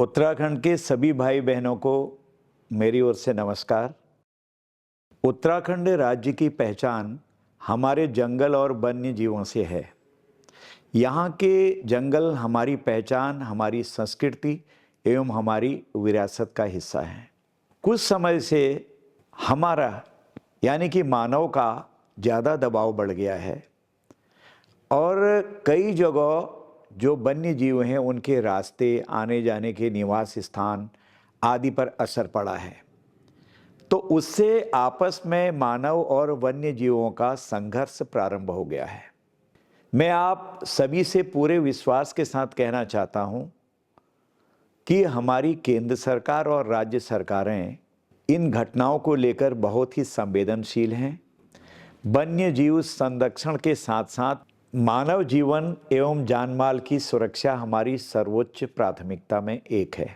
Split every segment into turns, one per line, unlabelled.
उत्तराखंड के सभी भाई बहनों को मेरी ओर से नमस्कार। उत्तराखंड राज्य की पहचान हमारे जंगल और वन्य जीवों से है। यहाँ के जंगल हमारी पहचान, हमारी संस्कृति एवं हमारी विरासत का हिस्सा हैं। कुछ समय से हमारा यानी कि मानव का ज़्यादा दबाव बढ़ गया है और कई जगह जो वन्य जीव हैं उनके रास्ते, आने जाने के निवास स्थान आदि पर असर पड़ा है। तो उससे आपस में मानव और वन्य जीवों का संघर्ष प्रारंभ हो गया है। मैं आप सभी से पूरे विश्वास के साथ कहना चाहता हूं कि हमारी केंद्र सरकार और राज्य सरकारें इन घटनाओं को लेकर बहुत ही संवेदनशील हैं। वन्य जीव संरक्षण के साथ साथ मानव जीवन एवं जानमाल की सुरक्षा हमारी सर्वोच्च प्राथमिकता में एक है।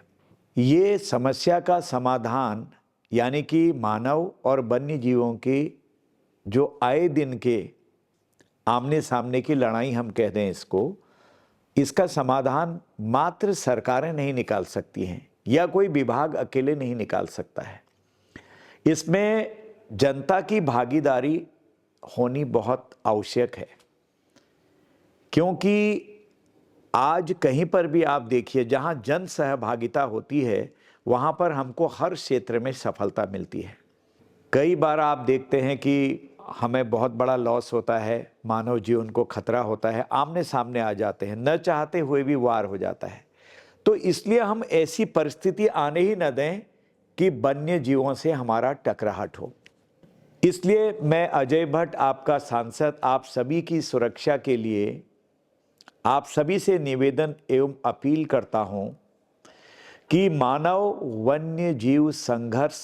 ये समस्या का समाधान यानी कि मानव और वन्य जीवों की जो आए दिन के आमने सामने की लड़ाई हम कह दें इसको, इसका समाधान मात्र सरकारें नहीं निकाल सकती हैं या कोई विभाग अकेले नहीं निकाल सकता है। इसमें जनता की भागीदारी होनी बहुत आवश्यक है, क्योंकि आज कहीं पर भी आप देखिए जहां जन सहभागिता होती है वहां पर हमको हर क्षेत्र में सफलता मिलती है। कई बार आप देखते हैं कि हमें बहुत बड़ा लॉस होता है, मानव जीवन को खतरा होता है, आमने सामने आ जाते हैं, न चाहते हुए भी वार हो जाता है। तो इसलिए हम ऐसी परिस्थिति आने ही न दें कि वन्य जीवों से हमारा टकराहट हो। इसलिए मैं अजय भट्ट, आपका सांसद, आप सभी की सुरक्षा के लिए आप सभी से निवेदन एवं अपील करता हूं कि मानव वन्य जीव संघर्ष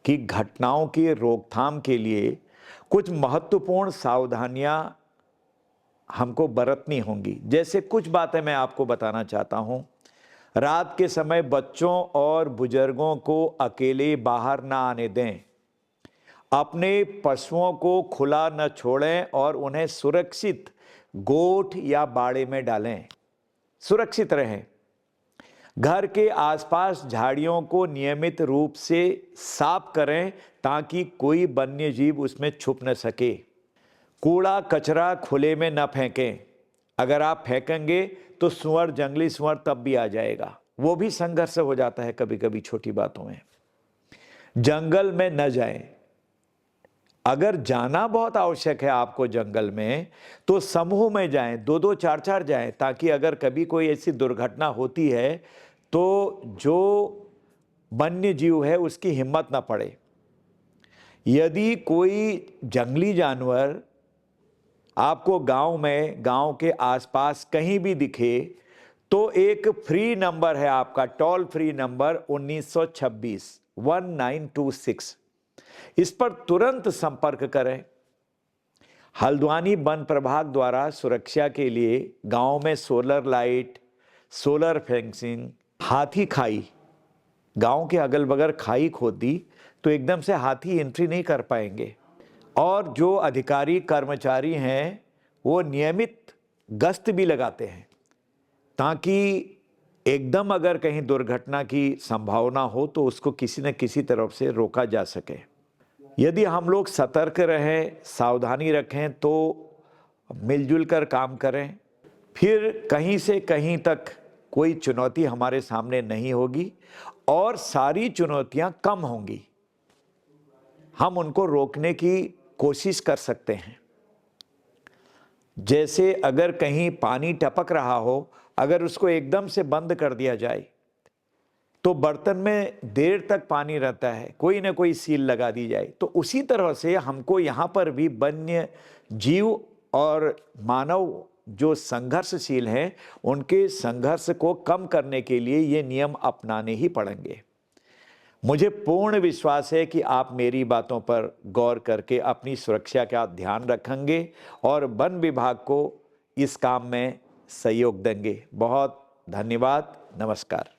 की घटनाओं की रोकथाम के लिए कुछ महत्वपूर्ण सावधानियां हमको बरतनी होंगी। जैसे कुछ बातें मैं आपको बताना चाहता हूं। रात के समय बच्चों और बुजुर्गों को अकेले बाहर ना आने दें। अपने पशुओं को खुला न छोड़ें और उन्हें सुरक्षित गोठ या बाड़े में डालें। सुरक्षित रहें। घर के आसपास झाड़ियों को नियमित रूप से साफ करें ताकि कोई वन्य जीव उसमें छुप न सके। कूड़ा कचरा खुले में न फेंकें। अगर आप फेंकेंगे तो सुअर, जंगली सुअर तब भी आ जाएगा। वो भी संघर्ष हो जाता है कभी कभी छोटी बातों में। जंगल में न जाएं। अगर जाना बहुत आवश्यक है आपको जंगल में तो समूह में जाएं, दो दो चार चार जाएं, ताकि अगर कभी कोई ऐसी दुर्घटना होती है तो जो वन्य जीव है उसकी हिम्मत ना पड़े। यदि कोई जंगली जानवर आपको गांव में, गांव के आसपास कहीं भी दिखे तो एक फ्री नंबर है आपका, टोल फ्री नंबर 1926 1926, इस पर तुरंत संपर्क करें। हल्द्वानी वन प्रभाग द्वारा सुरक्षा के लिए गांव में सोलर लाइट, सोलर फेंसिंग, हाथी खाई, गांव के अगल बगल खाई खोद दी तो एकदम से हाथी एंट्री नहीं कर पाएंगे। और जो अधिकारी कर्मचारी हैं वो नियमित गश्त भी लगाते हैं ताकि एकदम अगर कहीं दुर्घटना की संभावना हो तो उसको किसी न किसी तरफ से रोका जा सके। यदि हम लोग सतर्क रहें, सावधानी रखें तो मिलजुल कर काम करें, फिर कहीं से कहीं तक कोई चुनौती हमारे सामने नहीं होगी और सारी चुनौतियां कम होंगी। हम उनको रोकने की कोशिश कर सकते हैं। जैसे अगर कहीं पानी टपक रहा हो, अगर उसको एकदम से बंद कर दिया जाए तो बर्तन में देर तक पानी रहता है, कोई ना कोई सील लगा दी जाए। तो उसी तरह से हमको यहाँ पर भी वन्य जीव और मानव जो संघर्षशील हैं उनके संघर्ष को कम करने के लिए ये नियम अपनाने ही पड़ेंगे। मुझे पूर्ण विश्वास है कि आप मेरी बातों पर गौर करके अपनी सुरक्षा का ध्यान रखेंगे और वन विभाग को इस काम में सहयोग देंगे। बहुत धन्यवाद। नमस्कार।